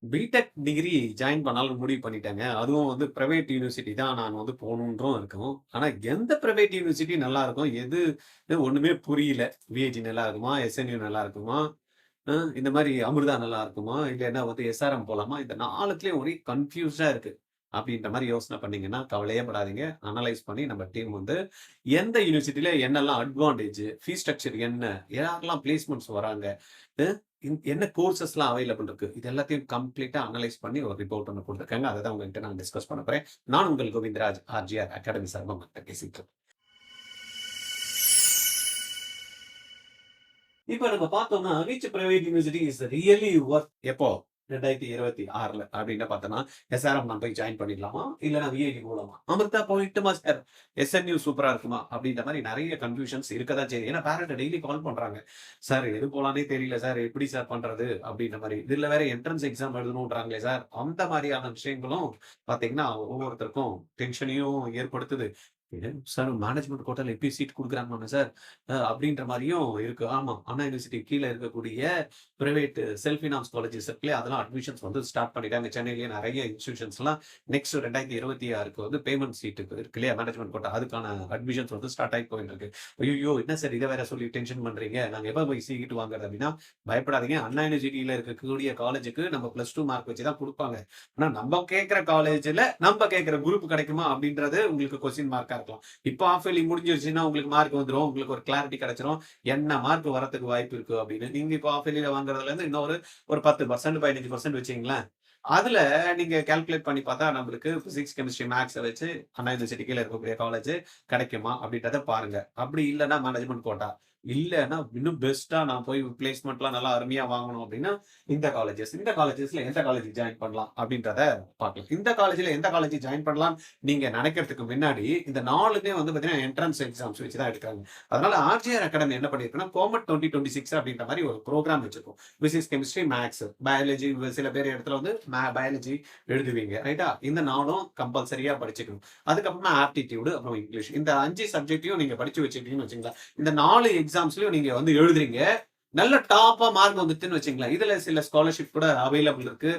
BTech degree join பண்ணலாம்னு முடிவு பண்ணிட்டேங்க. அதுவும் வந்து பிரைவேட் யூனிவர்சிட்டி தான் நான் வந்து போணுன்றும் இருக்கும். ஆனா எந்த பிரைவேட் யூனிவர்சிட்டி நல்லா இருக்கும்? எது ஒண்ணுமே புரியல. விஐடி நல்லா இருக்குமா? எஸ்என்யூ நல்லா இருக்குமா? இந்த மாரி அமிர்தா நல்லா இருக்குமா? இல்லன்னா வந்து எஸ்ஆர்எம் போலாமா? இந்த 4த்துலயும் ஒரே கன்ஃப்யூஸ்டா இருக்கு. அப்படின்ற மாரி யோசனை பண்ணீங்கன்னா, கவலையே படாதீங்க. அனலைஸ் பண்ணி நம்ம டீம் வந்து எந்த யூனிவர்சிட்டில என்னெல்லாம் அட்வான்டேஜ், ஃபீஸ் ஸ்ட்ரக்சர் என்ன? யாரெல்லாம் பிளேஸ்மென்ட்ஸ் வராங்க? அ என்ன கோர்ஸஸ்லாம் அவைலபிள் இருக்கு? இது எல்லாத்தையும் கம்ப்ளீட்டா அனலைஸ் பண்ணி ஒரு ரிப்போர்ட் ஒண்ணு குடுத்துருக்காங்க. அத தான் உங்ககிட்ட நான் டிஸ்கஸ் பண்ண போறேன். நான் உங்கள் கோவிந்தராஜ் ஆர்ஜிஆர் அகாடமி சார்பா உங்ககிட்ட பேசிட்டு இருக்கேன். இப்ப நம்ம பார்த்தோம்னா, which private university is really Worth எப்போ? 2026ல அப்படின்னு பார்த்தோம்னா, எஸ்ஆர்எம் நான் போய் ஜாயின் பண்ணிடலாமா? இல்லன்னா விஐடி போலாமா? அமிர்தா போயிட்டுமா சார்? எஸ்என்யூ சூப்பரா இருக்குமா? அப்படின்ற மாரி நெறைய கன்ஃப்யூஷன்ஸ் இருக்க தான் செய்யுது. ஏன்னா பேரண்ட் டெய்லி கால் பண்றாங்க. சார் எது போலான்னே தெரியல சார். எப்படி சார் பண்றது? அப்படின்ற மாரி. இதுல வேற என்ட்ரன்ஸ் எக்ஸாம் எழுதணுன்றாங்களே சார். அந்த மாரியான விஷயங்களும் பார்த்தீங்கன்னா, ஒவ்வொருத்தருக்கும் டென்ஷனையும் ஏற்படுத்துது. சார் மேனேஜ்மென்ட் கோட்டால எப்படி சீட் குடுக்குறாங்களாங்க சார்? அப்படின்ற மாரியும் இருக்கு. ஆமா. அண்ணா யூனிவர்சிட்டி கீழ இருக்கக்கூடிய பிரைவேட் செல்ஃப் ஃபினான்ஸ் காலேஜஸ் இருக்குல்லையா, அதெல்லாம் அட்மிஷன்ஸ் வந்து ஸ்டார்ட் பண்ணிட்டாங்க. சென்னையிலேயே நெறைய இன்ஸ்டிடியூஷன்ஸ்லாம் நெக்ஸ்ட் 2026க்கு வந்து பேமெண்ட் சீட் இருக்கு இல்லையா, மேனேஜ்மென்ட் கோட்டா அதுக்கான அட்மிஷன்ஸ் வந்து ஸ்டார்ட் ஆகி போயிட்டு இருக்கு. ஐய்யயோ! என்ன சார் இத வேற சொல்லி டென்ஷன் பண்றீங்க? நாங்க எப்ப போய் சீட் வாங்குறது அப்படின்னா, பயப்படாதீங்க. அண்ணா யூனிவர்சிட்டியில இருக்கக்கூடிய காலேஜுக்கு நம்ம +2 மார்க் வச்சு தான் குடுப்பாங்க. ஆனா நம்ம கேட்கிற காலேஜ்ல நம்ம கேட்கிற குரூப் கிடைக்குமா அப்படின்றது உங்களுக்கு கொஸ்டின் மார்க்கா இருக்கலாம். இப்ப ஹால்ஃப் இயர்லி முடிஞ்சிருச்சுன்னா உங்களுக்கு மார்க் வந்துரும். உங்களுக்கு ஒரு கிளாரிட்டி கிடைச்சிரும். என்ன மார்க் வரதுக்கு வாய்ப்பு இருக்கு அப்படின்னு. நீங்க இப்போ ஹால்ஃப் இயர்லில வாங்குறதுல இருந்து இன்னும் ஒரு 10% 15% வச்சுக்கங்களேன். அதுல நீங்க கால்குலேட் பண்ணி பார்த்தா நம்மளுக்கு பிசிக்ஸ், கெமிஸ்ட்ரி, மேத்ஸ வச்சு அண்ணா யூனிவர்சிட்டி கீழ இருக்கக்கூடிய காலேஜ் கிடைக்குமா அப்படின்றத பாருங்க. அப்படி இல்லன்னா மேனேஜ்மென்ட் கோட்டா. இல்லன்னா இன்னும் பெஸ்ட்டா நான் போய் பிளேஸ்மென்ட்லாம் நல்லா அருமையா வாங்கணும் அப்படின்னா, இந்த காலேஜஸ்ல எந்த காலேஜ் ஜாயின் பண்ணலாம் அப்படின்றத பார்க்கலாம். இந்த காலேஜ்ல எந்த காலேஜ் ஜாயின் பண்ணலாம் நீங்க நினைக்கிறதுக்கு முன்னாடி, இந்த 4மே வந்து பார்த்தீங்கன்னா என்ட்ரன்ஸ் எக்ஸாம்ஸ் வச்சு தான் எடுக்குறாங்க. அதனால ஆர்ஜிஆர் அகாடமி என்ன பண்ணியிருக்குன்னா, கோமட் 2026 அப்படின்ற மாரி ஒரு புரோகிராம் வச்சிருக்கோம். பிசிக்ஸ், கெமிஸ்ட்ரி, மேத்ஸ், பயாலஜி சில பேர் இடத்துல வந்து பயாலஜி எழுதுவீங்க. ரைட்டா? இந்த 4ம் கம்பல்சரியா படிச்சுக்கணும். அதுக்கப்புறமா ஆப்டிட்யூட் அப்புறம் இங்கிலீஷ். இந்த 5 சப்ஜெக்ட்டையும் நீங்க படிச்சு வச்சுக்கிட்டீங்கன்னு வச்சுக்கங்களேன். இந்த 4 எக்ஸாம்ஸ்லயும் நீங்க வந்து எழுதுறீங்க. நல்ல டாப்பா மார்க் வந்துச்சுன்னு வச்சுக்கங்களேன். இதுல சில ஸ்காலர்ஷிப் கூட அவைலபிள் இருக்கு.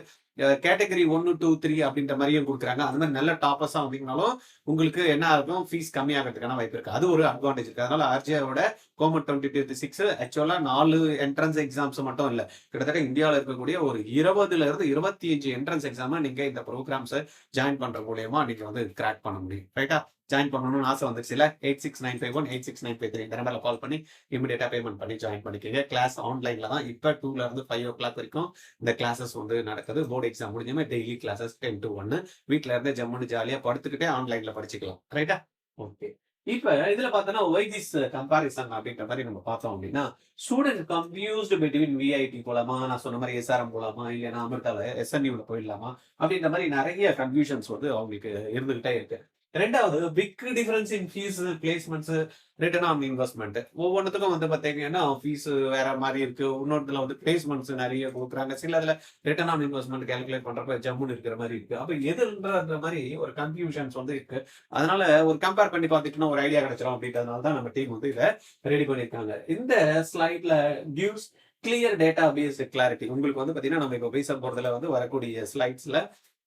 கேட்டகரி 1, 2, 3 அப்படின்ற மாரியும் குடுக்குறாங்க. அந்த மாரி நல்ல டாப்பர்ஸா வந்தீங்கனாலும், உங்களுக்கு என்ன ஆகும்? ஃபீஸ் கம்மியாகறதுக்கான வாய்ப்பு இருக்கு. அது ஒரு அட்வான்டேஜ் இருக்கு. அதனால ஆர்ஜிஆரோட கோமட் 2026 ஆக்சுவலா 4 என்ட்ரன்ஸ் எக்ஸாம்ஸ் மட்டும் இல்ல. கிட்டத்தட்ட இந்தியாவுல இருக்கக்கூடிய ஒரு 20ல இருந்து 25 என்ட்ரன்ஸ் எக்ஸாம நீங்க இந்த புரோகிராம்ஸ ஜாயின் பண்றது மூலியமா நீங்க வந்து கிராக் பண்ண முடியும். ரைட்டா? ஜாயின் பண்ணணும்னு ஆசை வந்துருச்சுல்ல? 869551 86953 இந்த நம்பர்ல கால் பண்ணி இமிடியேட்டா பேமெண்ட் பண்ணி ஜாயின் பண்ணிக்கங்க. கிளாஸ் ஆன்லைன்ல தான். இப்ப 2ல இருந்து 5:00 வரைக்கும் இந்த கிளாஸஸ் வந்து நடக்குது. போர்ட் எக்ஸாம் முடிஞ்சதுமே டெய்லி கிளாஸஸ் 10 to 1. வீட்ல இருந்தே ஜம்முன்னு ஜாலியா படுத்துக்கிட்டே ஆன்லைன்ல படிச்சுக்கலாம். ரைட்டா? ஓகே. இப்ப இதுல பார்த்தோம்னா, ஒய் திஸ் கம்பேரிசன் அப்படின்ற மாரி நம்ம பார்த்தோம் அப்படின்னா, ஸ்டூடண்ட் கன்ஃப்யூஸ்ட் பிட்வீன் விஐடி போலாமா? நான் சொன்ன மாரி எஸ்ஆர்எம் போலாமா? இல்லன்னா அமிர்தால எஸ்என்யூல போயிடலாமா? அப்படின்ற மாரி நெறைய கன்ஃப்யூஷன்ஸ் வந்து அவங்களுக்கு இருந்துகிட்டே இருக்கு. 2வது big difference in fees, placements, return on investment. ஒவ்வொன்னுத்துக்கும் வந்து பார்த்தீங்கன்னா, ஃபீஸ் வேற மாரி இருக்கு. இன்னொருத்துல வந்து பிளேஸ்மென்ட்ஸ் நெறைய குடுக்குறாங்க. சிலதுல ரிட்டர்ன் ஆன் இன்வெஸ்ட்மென்ட் கால்குலேட் பண்றப்ப ஜம்முன்னு இருக்கிற மாரி இருக்கு. அப்ப எதுன்ற மாரி ஒரு கன்ஃப்யூஷன்ஸ் வந்து இருக்கு. அதனால ஒரு கம்பேர் பண்ணி பார்த்துட்டோம்னா ஒரு ஐடியா கிடைச்சிரும் அப்படின்றதுனால தான் நம்ம டீம் வந்து இத ரெடி பண்ணியிருக்காங்க. இந்த ஸ்லைட்ல gives clear data based clarity. உங்களுக்கு வந்து பார்த்தீங்கன்னா, நம்ம இப்ப பேச போறதுல வந்து வரக்கூடிய ஸ்லைட்ஸ்ல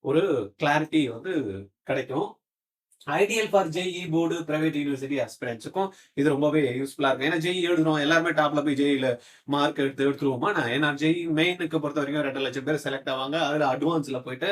ஒரு கிளாரிட்டி வந்து கிடைக்கும். Ideal for JEE board private university ஆஸ்பிரண்ட்ஸுக்கும் இது ரொம்பவே யூஸ்ஃபுல்லா இருக்கும். ஏன்னா ஜேஇ எழுதுறோம் எல்லாருமே டாப்ல போய் ஜேஇல மார்க் எடுத்துருவோமா? ஏன்னா ஜேஇ மெயினுக்கு பொறுத்த வரைக்கும் 2,00,000 பேர் செலக்ட் ஆவாங்க. அதுல அட்வான்ஸ்ல போயிட்டு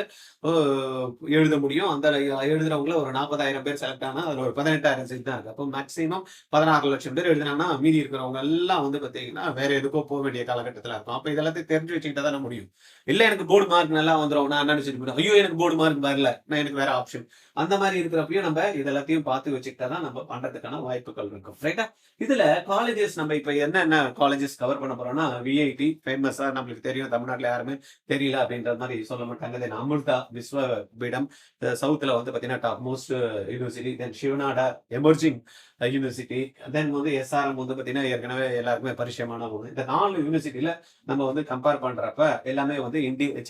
எழுத முடியும். அந்த எழுதுறவங்கள ஒரு 40,000 பேர் செலக்ட் ஆனா அதுல ஒரு 18,000 சீட் தான் இருக்கு. அப்போ மேக்ஸிமம் 16,00,000 பேர் எழுதினாங்கன்னா மீதி இருக்கிறவங்க எல்லாம் வந்து பாத்தீங்கன்னா வேற எதுக்கோ போக வேண்டிய காலகட்டத்துல இருக்கும். அப்ப இதெல்லாத்தையும் தெரிஞ்சு வச்சுக்கிட்டா தானே முடியும். இல்ல எனக்கு போர்டு மார்க் நல்லா வந்துரும். நான் என்ன நினைச்சிட்டு ஐயோ எனக்கு போர்டு மார்க் வரல. நான் எனக்கு வேற ஆப்ஷன். அந்த மாரி இருக்கிறப்பயும் நம்ம இது எல்லாத்தையும் பார்த்து வச்சுக்கிட்டா தான் நம்ம பண்றதுக்கான வாய்ப்புகள் இருக்கும். ரைட்டா? இதுல காலேஜஸ் நம்ம இப்ப என்னென்ன காலேஜஸ் கவர் பண்ண போறோம்னா, விஐடி ஃபேமஸா நம்மளுக்கு தெரியும். தமிழ்நாட்டுல யாருமே தெரியல அப்படின்ற மாரி சொல்ல மாட்டாங்க. தென் அமிர்தா, விஸ்வபீடம், சவுத்ல வந்து பாத்தீங்கன்னா டாப் மோஸ்ட் யூனிவர்சிட்டி. தென் சிவநாடா எமர்ஜிங் யூனிவர்சிட்டி. தென் வந்து எஸ்ஆர்எம் வந்து பாத்தீங்கன்னா ஏற்கனவே எல்லாருக்குமே பரிச்சயமான ஒண்ணு. இந்த 4 யூனிவர்சிட்டில நம்ம வந்து கம்பேர் பண்றப்ப எல்லாமே வந்து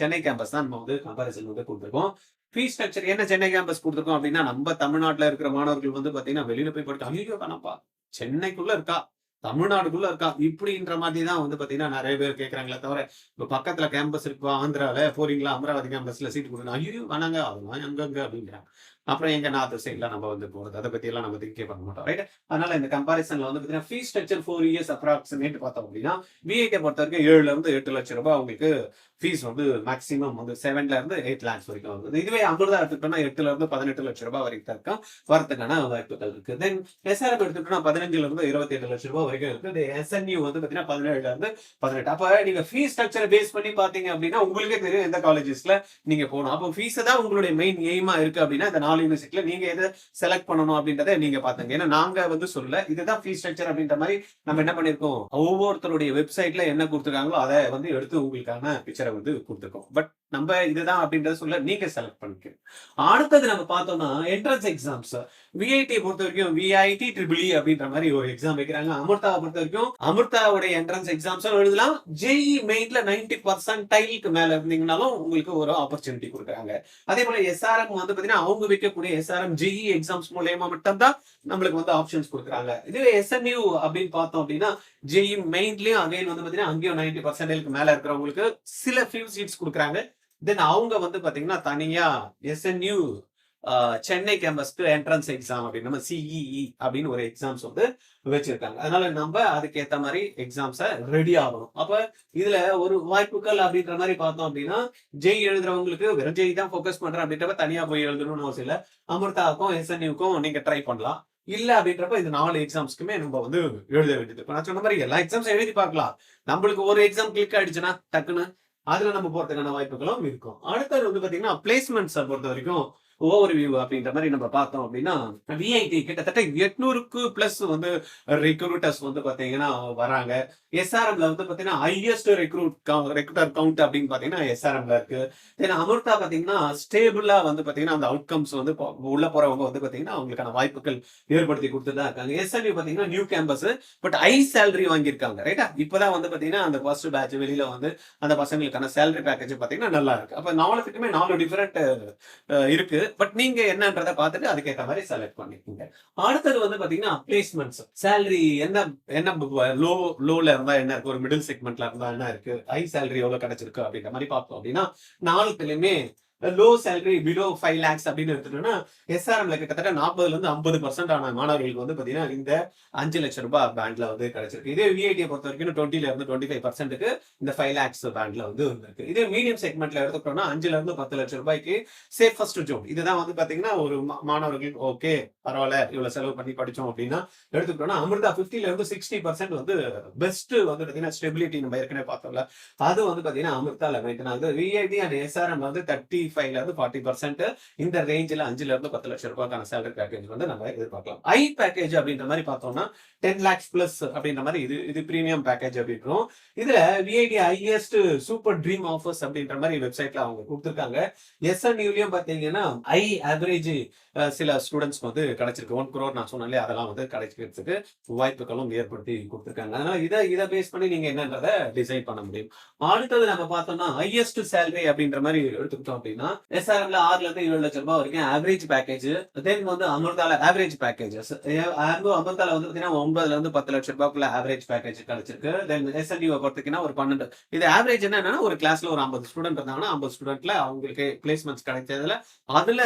சென்னை கேம்பஸ் தான் நம்ம வந்து கம்பேரிசன் வந்து குடுத்துருக்கோம். ஃபீஸ் ஸ்ட்ரக்சர் என்ன சென்னை கேம்பஸ் குடுத்துருக்கோம் அப்டின்னா, நம்ம தமிழ்நாட்டுல இருக்கிற மாணவர்கள் வந்து பார்த்தீங்கன்னா, வெளியில போய் படிக்க ஐய்யயோ! வேணாம்ப்பா. சென்னைக்குள்ள இருக்கா? தமிழ்நாடுக்குள்ள இருக்கா இப்படின்ற மாதிரி தான் வந்து பாத்தீங்கன்னா நிறைய பேர் கேட்கறாங்களே தவிர, இப்ப பக்கத்துல கேம்பஸ் இருக்குப்பா ஆந்திரால போறீங்களா, அமராவதி கேம்பஸ்ல சீட் கொடுங்க, ஐயோ வேணாங்க அதெல்லாம் எங்கெங்க அப்படிங்கிறாங்க. அப்புறம் எங்க நார்த் சைட்ல நம்ம வந்து போறது, அதை பத்தி எல்லாம் நம்ம திங்கே பண்ண மாட்டோம், ரைட்? அதனால இந்த கம்பாரிசன்ல வந்து பாத்தீங்கன்னா ஃபீஸ் ஸ்ட்ரக்சர் 4 இயர்ஸ் அப்ராக்சிமேட் பார்த்தோம் அப்படின்னா, விஐடி பொறுத்த வரைக்கும் 7 இருந்து 8 லட்சம் ரூபாய் உங்களுக்கு ஃபீஸ் வந்து மேக்ஸிமம் வந்து 7ல இருந்து 8 லேக்ஸ் வரைக்கும் வருது. இதுவே அமிர்தா எடுத்துக்கிட்டோம்னா 8ல இருந்து 18 லட்சம் ரூபாய் வரைக்கும் தான் இருக்கும், வரதுக்கான வாய்ப்புகள் இருக்கு. தென் எஸ்ஆர்எம் எடுத்துக்கிட்டோம்னா 15ல இருந்து 28 லட்சம் ரூபாய் வரைக்கும் இருக்கு. எஸ்என்யூ வந்து பாத்தீங்கன்னா 17ல இருந்து 18. அப்ப நீங்க ஃபீஸ் ஸ்ட்ரக்சரை பேஸ் பண்ணி பாத்தீங்க அப்படின்னா உங்களுக்கே தெரியும் எந்த காலேஜஸ்ல நீங்க போகணும். அப்போ ஃபீஸ் தான் உங்களுடைய மெயின் எய்மா இருக்கு அப்படின்னா இந்த 4 யூனிவர்சிட்டில நீங்க எதை செலக்ட் பண்ணணும் அப்படின்றத நீங்க பாத்துங்க. ஏன்னா நாங்க வந்து சொல்ல இதுதான் ஃபீஸ் ஸ்ட்ரக்சர் அப்படின்ற மாதிரி நம்ம என்ன பண்ணிருக்கோம், ஒவ்வொருத்தருடைய வெப்சைட்ல என்ன கொடுத்துருக்காங்களோ அதை வந்து எடுத்து உங்களுக்கான பிக்சரை வந்து கொடுத்துருக்கோம். பட் நம்ம இதுதான் அப்படின்றத சொல்ல நீங்க செலக்ட் பண்ணிக்கணும். அடுத்தது நம்ம பார்த்தோம்னா என்ட்ரன்ஸ் எக்ஸாம்ஸ். விஐடி பொறுத்த வரைக்கும் விஐடி ட்ரிபிள் அப்படின்ற மாதிரி ஒரு எக்ஸாம் வைக்கிறாங்க. அமிர்தாவை பொறுத்த வரைக்கும் அமிர்தாவுடைய என்ட்ரன்ஸ் எக்ஸாம்ஸ் எழுதலாம். ஜேஇ மெயின்ல 90% மேல இருந்தீங்கனாலும் உங்களுக்கு ஒரு ஆப்பர்ச்சுனிட்டி கொடுக்குறாங்க. அதே போல எஸ்ஆர்எம் வந்து பாத்தீங்கன்னா அவங்க வைக்கக்கூடிய எஸ்ஆர்எம் ஜேஇ எக்ஸாம்ஸ் மூலமா மட்டும் தான் நம்மளுக்கு வந்து ஆப்ஷன்ஸ் கொடுக்குறாங்க. இதுவே எஸ்என்யூ அப்படின்னு பார்த்தோம் அப்படின்னா ஜேஇ மெயின்லயும் அகைன் வந்து பாத்தீங்கன்னா அங்கேயும் 90% மேல இருக்கிறவங்களுக்கு சில ஃபியூ சீட்ஸ் கொடுக்குறாங்க. தென் அவங்க வந்து பாத்தீங்கன்னா தனியா எஸ்என்யூ சென்னை கேம்பஸ்க்கு என்ட்ரன்ஸ் எக்ஸாம் அப்படின்னு நம்ம சிஇஇ அப்படின்னு ஒரு எக்ஸாம்ஸ் வந்து வச்சிருக்காங்க. அதனால நம்ம அதுக்கு ஏத்த மாதிரி எக்ஸாம்ஸை ரெடி ஆகணும். அப்ப இதுல ஒரு வாய்ப்புகள் அப்படின்ற மாதிரி பார்த்தோம் அப்படின்னா ஜெய் எழுதுறவங்களுக்கு வெறும் ஜெய் தான் ஃபோக்கஸ் பண்றேன் அப்படின்றப்ப தனியா போய் எழுதணும்னு அவசியம் இல்லை. அமிர்தாவுக்கும் எஸ்என்யூக்கும் நீங்க ட்ரை பண்ணலாம். இல்ல அப்படின்றப்ப இந்த 4 எக்ஸாம்ஸ்க்குமே நம்ம வந்து எழுத வேண்டியது. இப்ப நான் சொன்ன மாதிரி எல்லா எக்ஸாம்ஸ் எழுதி பார்க்கலாம். நம்மளுக்கு ஒரு எக்ஸாம் கிளிக் ஆயிடுச்சுன்னா டக்குன்னு அதுல நம்ம போறதுக்கான வாய்ப்புகளும் இருக்கும். அடுத்தது வந்து பாத்தீங்கன்னா பிளேஸ்மெண்ட்ஸை பொறுத்த வரைக்கும் ஓவர் வியூ அப்படின்ற மாதிரி நம்ம பார்த்தோம் அப்படின்னா விஐடி கிட்டத்தட்ட 800க்கு பிளஸ் வந்து ரெக்ரூட்டர்ஸ் வந்து பாத்தீங்கன்னா வராங்க. எஸ்ஆர்எம்ல வந்து பாத்தீங்கன்னா ஹையஸ்ட் ரெக்ரூட்டர் கவுண்ட் அப்படின்னு பாத்தீங்கன்னா எஸ்ஆர்எம்ல இருக்கு. தென் அமிர்தா பாத்தீங்கன்னா ஸ்டேபிளா வந்து பாத்தீங்கன்னா அந்த அவுட்கம்ஸ் வந்து உள்ள போறவங்க வந்து பாத்தீங்கன்னா அவங்களுக்கான வாய்ப்புகள் ஏற்படுத்தி கொடுத்துதான் இருக்காங்க. எஸ்என்யூ பாத்தீங்கன்னா new campus but high salary வாங்கியிருக்காங்க, ரைட்டா? இப்பதான் வந்து பாத்தீங்கன்னா அந்த ஃபர்ஸ்ட் பேட்ச் வெளியில வந்து அந்த பசங்களுக்கான சேலரி பேக்கேஜ் பாத்தீங்கன்னா நல்லா இருக்கு. அப்ப 4த்துக்குமே 4 டிஃபரெண்ட் இருக்கு. பட் நீங்க என்னன்றதை பார்த்துட்டு அதுக்கேற்ற மாதிரி செலக்ட் பண்ணிக்கோங்க. அடுத்தது வந்து பாத்தீங்கன்னா பிளேஸ்மெண்ட்ஸ். சேலரி என்ன என்ன லோல இருந்தா என்ன இருக்கு, ஒரு மிடில் செக்மெண்ட்ல இருந்தா என்ன இருக்கு, ஹை சேலரி எவ்வளவு கிடைச்சிருக்கு அப்படின்ற மாதிரி பார்த்தோம் அப்படின்னா 4த்துலயுமே லோ சேலரி பிலோ 5 lakhs அப்படின்னு எடுத்துட்டோம்னா எஸ்ஆர்எம்ல கிட்டத்தட்ட 40ல இருந்து 50% ஆன மாணவர்களுக்கு வந்து பாத்தீங்கன்னா இந்த 5 லட்சம் ரூபாய் பேண்ட்ல வந்து கிடைச்சிருக்கு. இதே விஐடியை பொறுத்த வரைக்கும் 20ல இருந்து 25%க்கு இந்த 5 lakhs பேண்ட்ல வந்து இருக்கு. இதே மீடியம் செக்மெண்ட்ல எடுத்துக்கிட்டோம்னா 5ல இருந்து 10 லட்சம் ரூபாய்க்கு சேஃபஸ்ட் ஜோன். இதுதான் வந்து பாத்தீங்கன்னா ஒரு மாணவர்கள் ஓகே பரவாயில்ல இவ்வளவு செலவு பண்ணி படிச்சோம் அப்படின்னா எடுத்துக்கிட்டோம்னா அமிர்தா 50ல இருந்து 60% வந்து பெஸ்ட் வந்து பாத்தீங்கன்னா ஸ்டெபிலிட்டி நம்ம ஏற்கனவே பார்த்தோம்ல அது வந்து பாத்தீங்கன்னா அமிர்தால மெயின்டைன் ஆகுது. விஐடி அண்ட் எஸ்ஆர்எம் வந்து 35ல இருந்து 40% இந்த ரேஞ்சில் 5ல இருந்து 10 லட்சம் ரூபாய்க்கான சேலரி பேக்கேஜ் வந்து நம்ம எதிர்பார்க்கலாம். ஐ பேக்கேஜ் அப்படின்ற மாதிரி பார்த்தோம்னா 10 lakhs பிளஸ் அப்படின்ற மாதிரி இது பிரீமியம் பேக்கேஜ் அப்படின்றோம். இதுல VIT highest super dream offers அப்படின்ற மாதிரி வெப்சைட்ல அவங்க கொடுத்துருக்காங்க. எஸ்என்யூலயும் பாத்தீங்கன்னா ஹை ஆவரேஜ் சில ஸ்டூடெண்ட்ஸ்க்கு வந்து கிடைச்சிருக்கு. 1 crore நான் சொன்னாலே அதெல்லாம் வந்து கிடைக்கிறதுக்கு வாய்ப்புகளும் ஏற்படுத்தி கொடுத்துருக்காங்க. அதனால இதை பேஸ் பண்ணி நீங்க என்னன்றதை டிசைட் பண்ண முடியும். அடுத்தது நம்ம பார்த்தோம்னா ஹையஸ்ட் சேலரி அப்படின்ற மாதிரி எடுத்துக்கிட்டோம் அப்படின்னா எஸ்ஆர்எம்ல 6ல இருந்து 7 லட்சம் ரூபாய் வரைக்கும் ஆவரேஜ் பேக்கேஜ். தென் வந்து அமிர்தால ஆவரேஜ் பேக்கேஜஸ் அமிர்தால வந்து பாத்தீங்கன்னா 9ல இருந்து 10 லட்சம் ரூபாய்க்குள்ள ஆவரேஜ் பேக்கேஜ் கிடைச்சிருக்கு. தென் எஸ்என்யூ பொறுத்தீங்கன்னா ஒரு 12. இது ஆவரேஜ் என்னன்னா ஒரு கிளாஸ்ல ஒரு 50 ஸ்டூடெண்ட் இருந்தாங்கன்னா 50 ஸ்டூடெண்ட்ல அவங்களுக்கு பிளேஸ்மெண்ட்ஸ் கிடைச்சதுல அதுல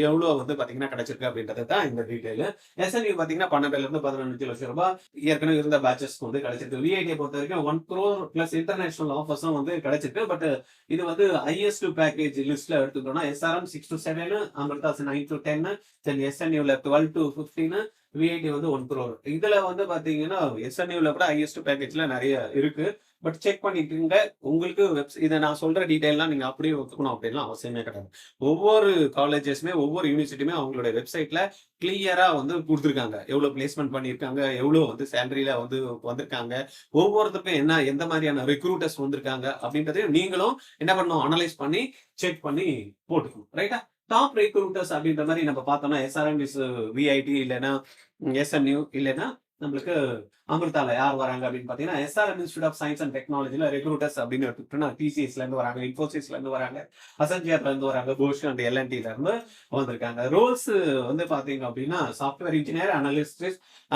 எவ்வளவு வந்து பாத்தீங்கன்னா கிடைச்சிருக்கு அப்படின்றது தான் இந்த டீடைல். எஸ்என்யூ பாத்தீங்கன்னா 12ல இருந்து 15 லட்சம் ரூபாய் ஏற்கனவே இருந்த பேட்சஸ்க்கு வந்து கிடைச்சிருக்கு. விஐடியை பொறுத்த வரைக்கும் 1 crore பிளஸ் இன்டர்நேஷனல் ஆஃபர்ஸும் வந்து கிடைச்சிருக்கு. பட் இது வந்து ஹையஸ்ட் பேக்கேஜ் லிஸ்ட்ல எடுத்துக்கிட்டோம்னா SRM 6 to 7, Amrita 9 to 10, then எஸ்என்யூல 12 to 15, விஐடி வந்து 1 crore. இதுல வந்து பாத்தீங்கன்னா எஸ்என்யூல கூட ஹையஸ்ட் பேக்கேஜ்ல நிறைய இருக்கு. பட் செக் பண்ணிட்டுங்க உங்களுக்கு இதை நான் சொல்ற டீடைல்லாம் நீங்க அப்படியே ஒத்துக்கணும் அப்படின்லாம் அவசியமே கிடையாது. ஒவ்வொரு காலேஜஸ்மே ஒவ்வொரு யூனிவர்சிட்டியுமே அவங்களோட வெப்சைட்ல கிளியரா வந்து கொடுத்துருக்காங்க. எவ்வளவு பிளேஸ்மெண்ட் பண்ணியிருக்காங்க, எவ்வளவு வந்து சேலரியில வந்து வந்திருக்காங்க, ஒவ்வொருத்தருக்கும் என்ன எந்த மாதிரியான ரெக்ரூட்டர்ஸ் வந்திருக்காங்க அப்படின்றதையும் நீங்களும் என்ன பண்ணணும் அனலைஸ் பண்ணி செக் பண்ணி போட்டுக்கணும், ரைட்டா? டாப் ரெக்ரூட்டர்ஸ் அப்படின்ற மாதிரி நம்ம பார்த்தோம்னா எஸ்ஆர்எம் இஸ் விஐடி இல்லைன்னா எஸ்என்யூ இல்லைன்னா நம்மளுக்கு அமிர்தால யார் வராங்க அப்படின்னு பாத்தீங்கன்னா SRM institute of science and டெக்னாலஜில ரெக்ரூட்டர்ஸ் அப்படின்னு எடுத்துக்கிட்டோம்னா டிசிஎஸ்ல இருந்து வராங்க, இன்ஃபோசிஸ்ல இருந்து வராங்க, அசன்ஜியர்ல இருந்து வராங்க, போஷ் அண்ட் எல்என்டில இருந்து வந்திருக்காங்க. ரோல்ஸ் வந்து பாத்தீங்க அப்படின்னா சாஃப்ட்வேர் இன்ஜினியர், அனலிஸ்ட்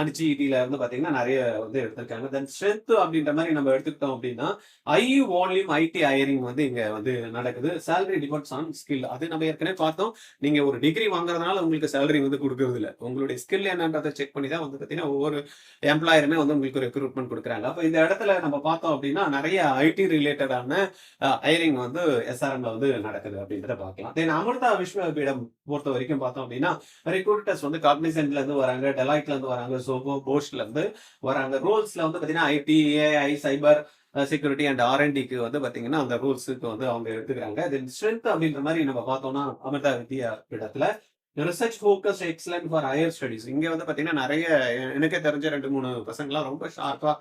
அண்ட் ஜிஇடில இருந்து பாத்தீங்கன்னா நிறைய வந்து எடுத்திருக்காங்க. தென் ஸ்ட்ரென்த் அப்படின்ற மாதிரி நம்ம எடுத்துக்கிட்டோம் அப்படின்னா ஐ வால்யூம் ஐடி ஹையரிங் வந்து இங்க வந்து நடக்குது. Salary depends on skill. அது நம்ம ஏற்கனவே பார்த்தோம். நீங்க ஒரு டிகிரி வாங்குறதுனால உங்களுக்கு சேலரி வந்து கொடுக்கறது இல்லை, உங்களுடைய ஸ்கில் என்னன்றதை செக் பண்ணி தான் வந்து பாத்தீங்கன்னா ஒவ்வொரு எம்ப்ளாயருமே வந்து உங்களுக்கு ரெக்ரூட்மெண்ட் கொடுக்குறாங்க. அப்ப இந்த இடத்துல நம்ம பார்த்தோம் அப்படின்னா நிறைய ஐடி ரிலேட்டடான ஹையரிங் வந்து எஸ்ஆர்எம்ல வந்து நடக்குது அப்படின்றத பார்க்கலாம். தென் அமிர்தா விஸ்வவிடம் பொறுத்த வரைக்கும் பார்த்தோம் அப்படின்னா ரெக்ரூட்டர்ஸ் வந்து காக்னிசன்ட்ல இருந்து வராங்க, டெலாய்ட்ல இருந்து வராங்க, சோபோ போஷ்ல இருந்து வராங்க. ரோல்ஸ்ல வந்து பாத்தீங்கன்னா IT, AI, cyber security and ஆர்என்டிக்கு வந்து பாத்தீங்கன்னா அந்த ரூல்ஸுக்கு வந்து அவங்க எடுத்துக்கிறாங்க. தென் ஸ்ட்ரென்த் அப்படின்ற மாதிரி நம்ம பார்த்தோம்னா அமிர்தா வித்யா இடத்துல research focus excellent for higher studies. இங்க வந்து பாத்தீங்கன்னா நிறைய எனக்கே தெரிஞ்ச 2-3 பசங்களாம் ரொம்ப ஷார்ப்பா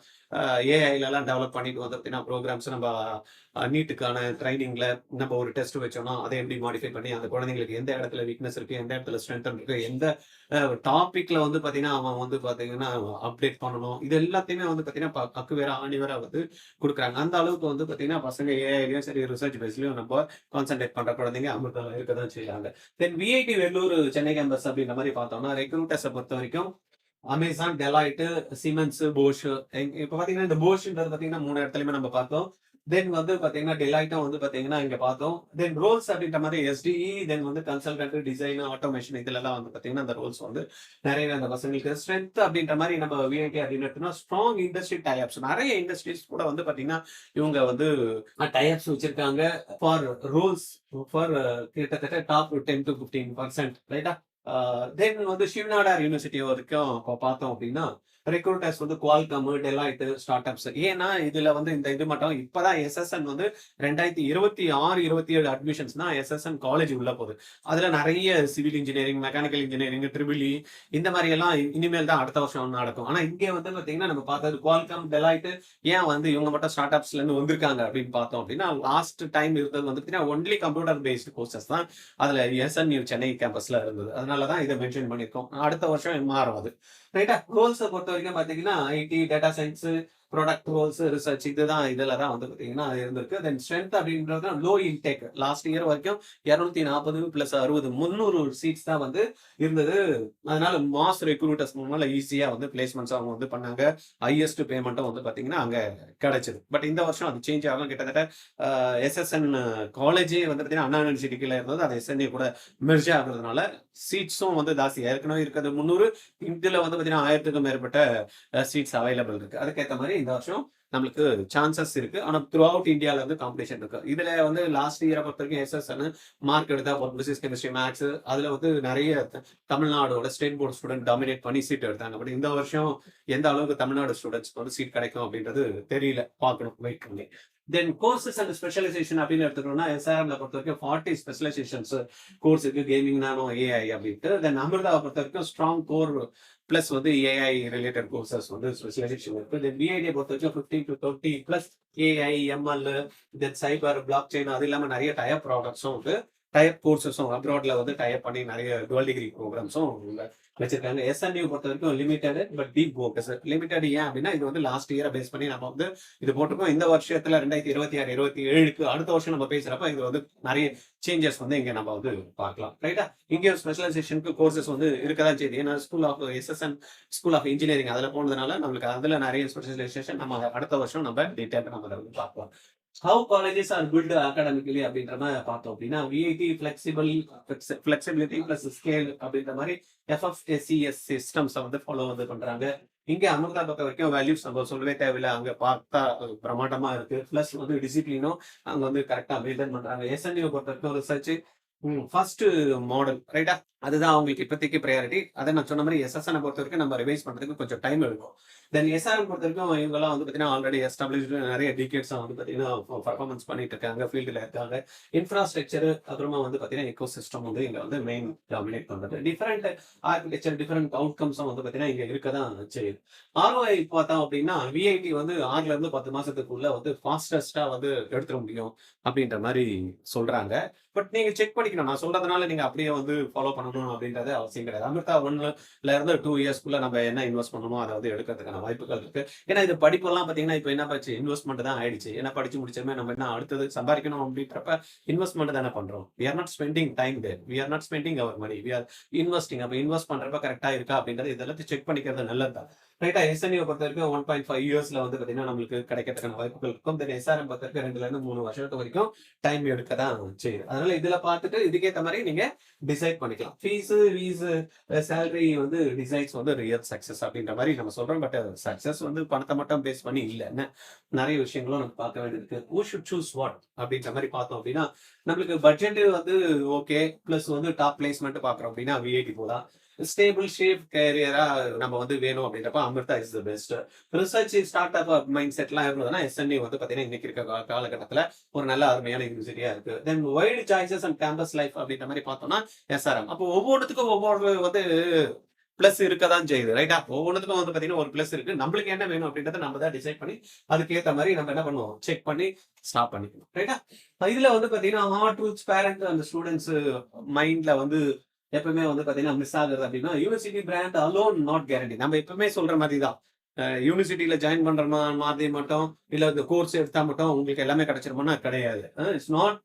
ஏஐல எல்லாம் டெவலப் பண்ணிட்டு வந்து பாத்தீங்கன்னா ப்ரோக்ராம்ஸ் நம்ம நீட்டுக்கான ட்ரைனிங்ல நம்ம ஒரு டெஸ்ட் வச்சோம்னா அதை எப்படி மாடிஃபை பண்ணி அந்த குழந்தைங்களுக்கு எந்த இடத்துல வீக்னஸ் இருக்கு, எந்த இடத்துல ஸ்ட்ரென்த் இருக்கு, எந்த டாபிக்ல வந்து பாத்தீங்கன்னா அவன் வந்து பாத்தீங்கன்னா அப்டேட் பண்ணணும், இது எல்லாத்தையுமே வந்து பாத்தீங்கன்னா அக்கு வேற ஆணி வேற வந்து கொடுக்குறாங்க. அந்த அளவுக்கு வந்து பாத்தீங்கன்னா பசங்க ஏஐலயும் சரி ரிசர்ச் பேஸ்லயும் நம்ம கான்சென்ட்ரேட் பண்ற குழந்தைங்க அமிர்தால இருக்கதான் செய்யறாங்க. தென் விஐடி வெள்ளூர் சென்னை கேம்பஸ் அப்படின்ற மாதிரி பார்த்தோம்னா ரெக்ரூட்டர்ஸை பொறுத்த வரைக்கும் அமேசான், டெலாய்ட், சிமென்ஸ், போஷ். இப்ப பாத்தீங்கன்னா இந்த போஷ்ன்றது பாத்தீங்கன்னா 3 இடத்துலயுமே நம்ம பார்த்தோம். தென் வந்து பாத்தீங்கன்னா டெலாய்ட்டும் வந்து பாத்தீங்கன்னா இங்க பார்த்தோம். தென் ரோல்ஸ் அப்படின்ற மாதிரி எஸ்டிஇ, தென் வந்து கன்சல்டன்ட், டிசைன், ஆட்டோமேஷன் இதுல எல்லாம் வந்து பாத்தீங்கன்னா அந்த ரோல்ஸ் வந்து நிறைய அந்த பசங்களுக்கு ஸ்ட்ரென்த் அப்படின்ற மாதிரி நம்ம விஐடி அப்படின்னு எடுத்தோம்னா ஸ்ட்ராங் இண்டஸ்ட்ரி டைப்ஸ். நிறைய இண்டஸ்ட்ரீஸ் கூட வந்து பாத்தீங்கன்னா இவங்க வந்து டைப்ஸ் வச்சிருக்காங்க ஃபார் ரோல்ஸ் ஃபார் கிட்டத்தட்ட டாப் 10 to 15%, ரைட்டா? தென் வந்து சிவநாடார் யூனிவர்சிட்டி வரைக்கும் பார்த்தோம் அப்படின்னா ரெக்ரூட்டர்ஸ் வந்து குவால்காம், டெலாய்ட், ஸ்டார்ட் அப்ஸ். ஏன்னா இதுல வந்து இந்த இது மட்டும் இப்பதான் எஸ்எஸ்என் வந்து 2026-27 அட்மிஷன்ஸ் தான் எஸ்எஸ்என் காலேஜ் உள்ள போகுது. அதுல நிறைய civil engineering, mechanical engineering, triple இந்த மாதிரி எல்லாம் இனிமேல் தான் அடுத்த வருஷம் நடக்கும். ஆனா இங்கே வந்து பாத்தீங்கன்னா நம்ம பார்த்தது குவால்காம், டெலாய்ட். ஏன் வந்து இவங்க மட்டும் ஸ்டார்ட் அப்ஸ்ல இருந்து வந்திருக்காங்க அப்படின்னு பார்த்தோம் அப்படின்னா லாஸ்ட் டைம் இருந்தது வந்து பாத்தீங்கன்னா ஒன்லி கம்ப்யூட்டர் பேஸ்டு கோர்சஸ் தான் அதுல எஸ்என்யூ சென்னை கேம்பஸ்ல இருந்தது. அதனாலதான் இதை மென்ஷன் பண்ணியிருக்கோம். அடுத்த வருஷம் மாறும் அது, ரைட்டா? ரோல்ஸை பொறுத்த வரைக்கும் பாத்தீங்கன்னா IT, data science, product roles, research இதுதான் இதுல தான் வந்து பாத்தீங்கன்னா இருந்திருக்கு. தென் ஸ்ட்ரென்த் அப்படின்றது லோ இன்டேக். லாஸ்ட் இயர் வரைக்கும் 240 + 60 300 சீட்ஸ் தான் வந்து இருந்தது. அதனால மாஸ் ரெக்ரூட்டர்ஸ் மூலமா ஈஸியா வந்து பிளேஸ்மெண்ட்ஸ் அவங்க வந்து பண்ணாங்க. ஹையஸ்ட் பேமெண்ட்டும் வந்து பாத்தீங்கன்னா அங்க கிடைச்சது. பட் இந்த வருஷம் அது சேஞ்ச் ஆகும். கிட்டத்தட்ட எஸ்எஸ்என் காலேஜே வந்து பாத்தீங்கன்னா அண்ணா யூனிவர்சிட்டிக்குள்ள இருந்தது, அது எஸ்என்ஏ கூட மெர்ஜ் ஆகுறதுனால சீட்ஸும் வந்து ஜாஸ்தி. ஏற்கனவே இருக்கிறது 300, இதுல வந்து பாத்தீங்கன்னா 1000க்கும் மேற்பட்ட சீட்ஸ் அவைலபிள் இருக்கு. அதுக்கேற்ற மாதிரி இந்த வருஷம் நம்மளுக்கு சான்சஸ் இருக்கு. ஆனா த்ரூ அவுட் இந்தியால வந்து காம்படிஷன் இருக்கு. இதுல வந்து லாஸ்ட் இயரை பொறுத்த வரைக்கும் எஸ்எஸ்என் மார்க் எடுத்தா பிசிக்ஸ், கெமிஸ்ட்ரி, மேத்ஸ் அதுல வந்து நிறைய தமிழ்நாடோட ஸ்டேட் போர்டு ஸ்டூடெண்ட் டாமினேட் பண்ணி சீட் எடுத்தாங்க. பட் இந்த வருஷம் எந்த அளவுக்கு தமிழ்நாடு ஸ்டூடெண்ட்ஸ் வந்து சீட் கிடைக்கும் அப்படின்றது தெரியல, பார்க்கணும், வெயிட் பண்ணி. தென் கோர்சஸ் அண்ட் ஸ்பெஷலைசேஷன் அப்படின்னு எடுத்துக்கணும்னா எஸ்ஆர்எம்ல பொறுத்த வரைக்கும் 40 ஸ்பெஷலைசேஷன்ஸ் கோர்ஸ் இருக்கு. கேமிங், நானோ, ஏஐ அப்படின்ட்டு. தென் அமிர்தாவை பொறுத்த வரைக்கும் ஸ்ட்ராங் கோர் பிளஸ் வந்து ஏஐ ரிலேட்டட் கோர்சஸ் வந்து ஸ்பெஷலைசேஷன் இருக்கு. தென் பிஐடியை பொறுத்த வரைக்கும் 15 to 30 plus AI, ML, then cyber, blockchain, அது இல்லாம நிறைய டயப் ப்ராடக்ட்ஸும் வந்து டயப் கோர்சஸும் அப்ராட்ல வந்து டயப் பண்ணி நிறைய டுவல் டிகிரி ப்ரோக்ராம்ஸும் வச்சிருக்காங்க. எஸ்என்யூ பொறுத்த வரைக்கும் limited but deep focus. Limited ஏன் அப்படின்னா இது வந்து லாஸ்ட் இயரை பேஸ் பண்ணி நம்ம வந்து இது போட்டிருக்கோம். இந்த வருஷத்துல 2026-27 அடுத்த வருஷம் நம்ம பேசுறப்ப இது வந்து நிறைய சேஞ்சஸ் வந்து இங்க நம்ம வந்து பார்க்கலாம், ரைட்டா? இங்க ஸ்பெஷலைசேஷனுக்கு கோர்சஸ் வந்து இருக்கதான் செய்யுது. ஏன்னா school of SSN school of engineering அதுல போனதுனால நம்மளுக்கு அதுல நிறைய ஸ்பெஷலைசேஷன் நம்ம அடுத்த வருஷம் நம்ம டீட்டெயில் நம்ம வந்து பார்க்கலாம். How colleges are built academically அப்படின்ற மாதிரி பார்த்தோம் அப்படின்னா விஐடி ஃபிளெக்சிபிலிட்டி பிளஸ் ஸ்கேல் அப்படின்ற மாதிரி எஃப்எஃப்எஸ்சிஎஸ் சிஸ்டம்ஸை வந்து ஃபாலோ வந்து பண்றாங்க. இங்க அமிர்தா பொறுத்த வரைக்கும் வேல்யூஸ் நம்ம சொல்லவே தேவையில்லை, அங்க பார்த்தா பிரமாண்டமா இருக்கு. பிளஸ் வந்து டிசிப்ளினும் அங்க வந்து கரெக்டா மெயின்டைன் பண்றாங்க. எஸ்என்யூ பொறுத்த வரைக்கும் ரிசர்ச் ஃபர்ஸ்ட் மாடல், ரைட்டா? அதுதான் அவங்களுக்கு இப்போதைக்கு ப்ரையாரிட்டி. அதை நான் சொன்ன மாதிரி எஸ்எஸ்என் பொறுத்த வரைக்கும் நம்ம ரிவைஸ் பண்றதுக்கு கொஞ்சம் டைம் எடுக்கும். தென் எஸ்ஆர்எம் பொறுத்த வரைக்கும் இவங்கெல்லாம் வந்து பார்த்தீங்கன்னா ஆல்ரெடி எஸ்டாப்ளிஷ்டு நிறைய டிகேட்ஸாக வந்து பார்த்தீங்கன்னா பர்ஃபார்மன்ஸ் பண்ணிட்டு இருக்காங்க, ஃபீல்டில் இருக்காங்க. இன்ஃப்ராஸ்ட்ரக்சர் அப்புறமா வந்து பார்த்தீங்கன்னா எக்கோ சிஸ்டம் வந்து இங்கே வந்து மெயின் டாமினேட் பண்ணுறது. டிஃப்ரெண்ட் ஆர்கிடெக்சர் டிஃப்ரெண்ட் அவுட்கம்ஸும் வந்து பார்த்தீங்கன்னா இங்கே இருக்க தான் செய்யுது. ஆர்ஓஐ பார்த்தோம் அப்படின்னா விஐடி வந்து 6லேருந்து 10 மாசத்துக்குள்ள வந்து ஃபாஸ்டஸ்ட்டாக வந்து எடுத்துட முடியும் அப்படின்ற மாதிரி சொல்றாங்க. பட் நீங்க செக் பண்ணிக்கணும். நான் சொல்றதுனால நீங்க அப்படியே வந்து ஃபாலோ பண்ணணும் அப்படின்றது அவசியம் கிடையாது. அமிர்தா 1ல இருந்து 2 இயர்ஸ்க்குள்ள நம்ம என்ன இன்வெஸ்ட் பண்ணணுமோ அதை வந்து எடுக்கிறதுக்கான வாய்ப்புகள் இருக்கு. ஏன்னா இது படிப்பெல்லாம் பார்த்தீங்கன்னா இப்போ என்ன ஆச்சு, இன்வெஸ்ட்மெண்ட் தான் ஆயிடுச்சு. ஏன்னா படிச்சு முடிச்சோமே நம்ம என்ன அடுத்தது சம்பாதிக்கணும் அப்படின்றப்ப இன்வெஸ்ட்மெண்ட் தானே பண்றோம். We are not spending time there, we are not spending our money, we are investing. அப்போ இன்வெஸ்ட் பண்றப்ப கரெக்டா இருக்கா அப்படின்றது இதெல்லாம் செக் பண்ணிக்கிறது நல்லது தான். ரைட்டா. எஸ்என்யூ பொறுத்த வரைக்கும் 1.5 இயர்ஸ்ல வந்து பார்த்தீங்கன்னா நம்மளுக்கு கிடைக்கிறதுக்கான வாய்ப்புகள் இருக்கும். தென் எஸ்ஆர்எம் பொறுத்த வரைக்கும் 2லேருந்து 3 வருஷத்து வரைக்கும் டைம் எடுக்க தான் செய்யுது. அதனால இதுல பார்த்துட்டு இதுக்கேற்ற மாதிரி நீங்க டிசைட் பண்ணிக்கலாம். வீஸ் சேலரி வந்து டிசைட்ஸ் வந்து ரியல் சக்சஸ் அப்படின்ற மாதிரி நம்ம சொல்றோம். பட் சக்சஸ் வந்து பணத்தை மட்டும் பேஸ் பண்ணி இல்லை, என்ன நிறைய விஷயங்களும் நம்ம பார்க்க வேண்டியிருக்கு. ஹூ ஷுட் சூஸ் வாட் அப்படின்ற மாதிரி பார்த்தோம் அப்படின்னா நம்மளுக்கு பட்ஜெட் வந்து ஓகே, பிளஸ் வந்து டாப் பிளேஸ்மெண்ட் பாக்குறோம் அப்படின்னா விஐடி போலாம். ஸ்டேபிள் ஷேப் கேரியரா நம்ம வந்து வேணும் அப்படின்றப்ப Amrita is the best. Research start up mind செட்லாம் இருந்ததுன்னா எஸ்என்ஏ வந்து பாத்தீங்கன்னா இன்னைக்கு இருக்க காலகட்டத்துல ஒரு நல்ல அருமையான யூனிவர்சிட்டியா இருக்கு. Then wild choices and campus life அப்படின்ற மாதிரி பார்த்தோம்னா எஸ்ஆர்எம். அப்போ ஒவ்வொன்றுத்துக்கும் ஒவ்வொரு வந்து பிளஸ் இருக்கதான் செய்யுது. ரைட்டா. ஒவ்வொன்றுத்துக்கும் வந்து பாத்தீங்கன்னா ஒரு பிளஸ் இருக்கு. நம்மளுக்கு என்ன வேணும் அப்படின்றத நம்ம தான் டிசைட் பண்ணி அதுக்கேற்ற மாதிரி நம்ம என்ன பண்ணுவோம், செக் பண்ணி ஸ்டாப் பண்ணிக்கணும். ரைட்டா. இதுல வந்து பாத்தீங்கன்னா ஹார்ட் ரூட்ஸ் பேரண்ட் அந்த ஸ்டூடெண்ட்ஸ் மைண்ட்ல வந்து எப்பவுமே வந்து பாத்தீங்கன்னா மிஸ் ஆகுது அப்படின்னா university brand alone not guarantee. நம்ம எப்பவுமே சொல்ற மாதிரி தான், யூனிவர்சிட்டியில ஜாயின் பண்ற மாதிரி மட்டும் இல்ல இந்த கோர்ஸ் எடுத்தா மட்டும் உங்களுக்கு எல்லாமே கிடைச்சிருமோன்னா கிடையாது. It's not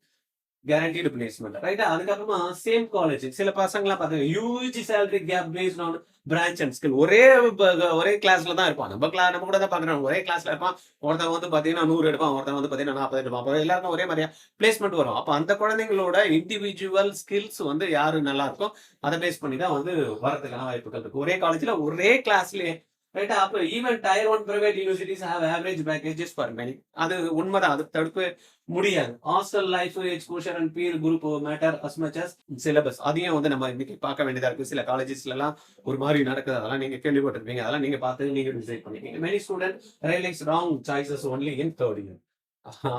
guaranteed placement. ரைட்டா. அதுக்கப்புறமா சேம் காலேஜ் சில பசங்களாம் பாத்தீங்கன்னா UG salary cap based on branch and skill. ஒரே கிளாஸ்ல தான் இருப்பான். நம்ம கூட தான் பாக்குறோம். ஒரே கிளாஸ்ல இருப்பான். ஒருத்தன் வந்து பாத்தீங்கன்னா 100 எடுப்பான், ஒருத்தன் வந்து பாத்தீங்கன்னா 40 எடுப்பான். அப்போ எல்லாருக்கும் ஒரே மாதிரியா பிளேஸ்மெண்ட் வரும். அப்ப அந்த குழந்தைங்களோட இண்டிவிஜுவல் ஸ்கில்ஸ் வந்து யாரு நல்லா இருக்கும் அதை பேஸ் பண்ணி தான் வந்து வரதுக்கான வாய்ப்புகள் இருக்கு. ஒரே காலேஜ்ல ஒரே கிளாஸ்லயே. ரைட்டா. அப்ப even tier 1 private universities have average packages for many. அது உண்மைதான், அது தடுக்கவே முடியாது. Hostel life exposure and peer group matter as much as syllabus. அதையும் வந்து நம்ம இன்னைக்கு பார்க்க வேண்டியதா இருக்கு. சில காலேஜஸ்ல எல்லாம் ஒரு மாதிரி நடக்குது, அதெல்லாம் நீங்க கேள்விப்பட்டிருப்பீங்க. அதெல்லாம் நீங்க பார்த்து நீங்க டிசைட் பண்ணிக்கீங்க. Many student realise wrong choices only in third year.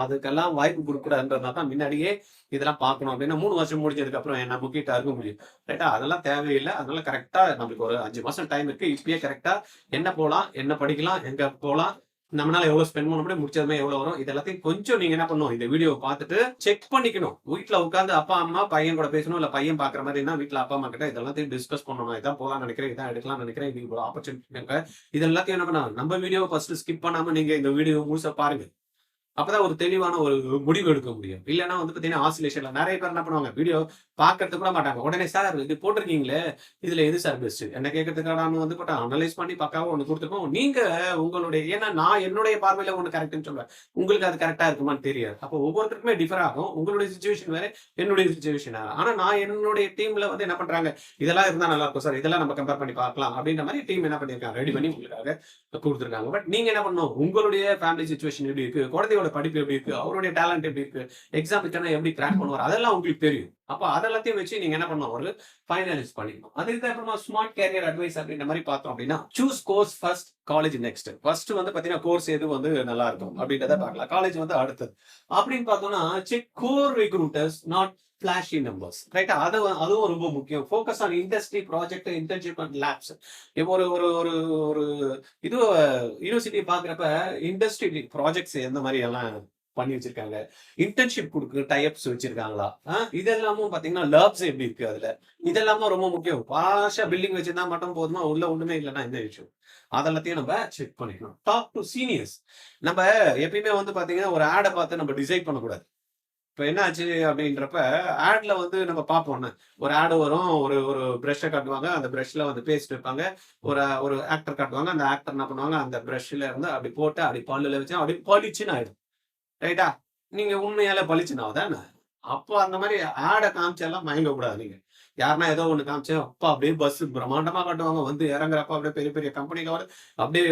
அதுக்கெல்லாம் வாய்ப்பு கொடுக்கூடாதுன்றதுனால தான் முன்னாடியே இதெல்லாம் பார்க்கணும் அப்படின்னா 3 வருஷம் முடிஞ்சதுக்கு அப்புறம் என்ன புக்கிட்டா இருக்க முடியும். ரைட்டா. அதெல்லாம் தேவையில்லை. அதனால கரெக்டா நம்மளுக்கு ஒரு 5 மாசம் டைம் இருக்கு. இப்பயே கரெக்டா என்ன போலாம், என்ன படிக்கலாம், எங்க போலாம், நம்மளால எவ்வளவு ஸ்பெண்ட் பண்ண முடியும், முடிச்சதுமே எவ்வளவு வரும், இது எல்லாத்தையும் கொஞ்சம் நீங்க என்ன பண்ணணும், இந்த வீடியோ பார்த்துட்டு செக் பண்ணிக்கணும். வீட்டுல உட்காந்து அப்பா அம்மா பையன் கூட பேசணும், இல்ல பையன் பாக்குற மாதிரினா வீட்டுல அப்பா அம்மா கிட்ட இதெல்லாத்தையும் டிஸ்கஸ் பண்ணணும். இதான் போலாம் நினைக்கிறேன், இதான் எடுக்கலாம் நினைக்கிறேன், இது இவ்வளவு ஆப்பர்ச்சுனிட்டி. இது எல்லாத்தையும் என்ன பண்ணணும், நம்ம வீடியோ ஃபர்ஸ்ட் ஸ்கிப் பண்ணாம நீங்க இந்த வீடியோ முழுசா பாருங்க. அப்பதான் ஒரு தெளிவான ஒரு முடிவு எடுக்க முடியும். இல்லைன்னா வந்து பாத்தீங்கன்னா ஆசிலேஷன்ல நிறைய பேர் என்ன பண்ணுவாங்க, வீடியோ பாக்குறது கூட மாட்டாங்க. உடனே சார் இது போட்டிருக்கீங்களே, இதுல எது சார் பெஸ்ட் என்ன கேட்கறதுக்கான வந்து போட்டா அனலைஸ் பண்ணி பக்காவா ஒண்ணு கொடுத்துருக்கோம். நீங்க உங்களுடைய, ஏன்னா நான் என்னுடைய பார்வையில ஒண்ணு கரெக்ட்னு சொல்லுவேன், உங்களுக்கு அது கரெக்டா இருக்குமான்னு தெரியாது. அப்போ ஒவ்வொருத்தருக்குமே டிஃபர் ஆகும். உங்களுடைய சுச்சுவேஷன் வேற, என்னுடைய சுச்சுவேஷன் வேற. ஆனா நான் என்னுடைய டீம்ல வந்து என்ன பண்றாங்க, இதெல்லாம் இருந்தா நல்லா இருக்கும் சார், இதெல்லாம் நம்ம கம்பேர் பண்ணி பார்க்கலாம் அப்படின்ற மாதிரி டீம் என்ன பண்ணிருக்காங்க, ரெடி பண்ணி உங்களுக்காக கொடுத்துருக்காங்க. பட் நீங்க என்ன பண்ணணும், உங்களுடைய ஃபேமிலி சுச்சுவேஷன் எப்படி இருக்கு, குழந்தையோட படிப்பு எப்படி இருக்கு, அவருடைய டேலண்ட் எப்படி இருக்கு, எக்ஸாம் எப்படி கிராக் பண்ணுவார், அதெல்லாம் உங்களுக்கு தெரியும். அப்ப அதெல்லாத்தையும் வச்சு நீங்க என்ன பண்ணணும், ஒரு ஃபைனலைஸ் பண்ணிக்கணும். அதுக்கு அப்புறமா ஸ்மார்ட் கேரியர் அட்வைஸ் அப்படின்ற மாதிரி பார்த்தோம் அப்படின்னா choose course first, college next. First வந்து பாத்தீங்கன்னா கோர்ஸ் எது வந்து நல்லா இருக்கும் அப்படின்றத பார்க்கலாம், காலேஜ் வந்து அடுத்தது அப்படின்னு பார்த்தோம்னா check core recruiters not flashy numbers. ரைட்டா. அதுவும் ரொம்ப முக்கியம். Focus on industry project, internship and labs. இப்போ ஒரு ஒரு ஒரு ஒரு இது யூனிவர்சிட்டி பாக்குறப்ப இண்டஸ்ட்ரி ப்ராஜெக்ட்ஸ் எந்த மாதிரி எல்லாம் பண்ணி வச்சிருக்காங்க, இன்டர்ன்ஷிப் கொடுக்கு டைப்ஸ் வச்சிருக்காங்களா, இதெல்லாமும் பாத்தீங்கன்னா லேப்ஸ் எப்படி இருக்கு, அதுல இதெல்லாமும் ரொம்ப முக்கியம். பாஷா பில்டிங் வச்சிருந்தா மட்டும் போதுமா, உள்ள ஒண்ணுமே இல்லைன்னா என்ன விஷயம், அதெல்லாத்தையும் நம்ம செக் பண்ணிக்கணும். Talk to seniors. நம்ம எப்பயுமே வந்து பாத்தீங்கன்னா ஒரு ஆடை பார்த்து நம்ம டிசைட் பண்ணக்கூடாது. இப்ப என்ன ஆச்சு அப்படின்றப்ப ஆட்ல வந்து நம்ம பார்ப்போம், ஒரு ஆடு வரும், ஒரு ஒரு பிரஷ்ஷை காட்டுவாங்க, அந்த பிரஷ்ல வந்து பேஸ்ட் வைப்பாங்க, ஒரு ஒரு ஆக்டர் காட்டுவாங்க, அந்த ஆக்டர் என்ன பண்ணுவாங்க, அந்த பிரஷ்ல இருந்து அப்படி போட்டு அப்படி பல்லுல வச்சு அப்படி பளிச்சுன்னு ஆயிடும். ரைட்டா. நீங்க உண்மையால பளிச்சுனா தானே. அப்போ அந்த மாதிரி ஆடை காமிச்செல்லாம் மயங்க கூடாது. நீங்க யாருன்னா ஏதோ ஒண்ணு காமிச்சு அப்பா அப்படியே பஸ் பிரம்மாண்டமா காட்டுவாங்க, வந்து இறங்குறப்ப அப்படியே பெரிய பெரிய கம்பெனில வர அப்படியே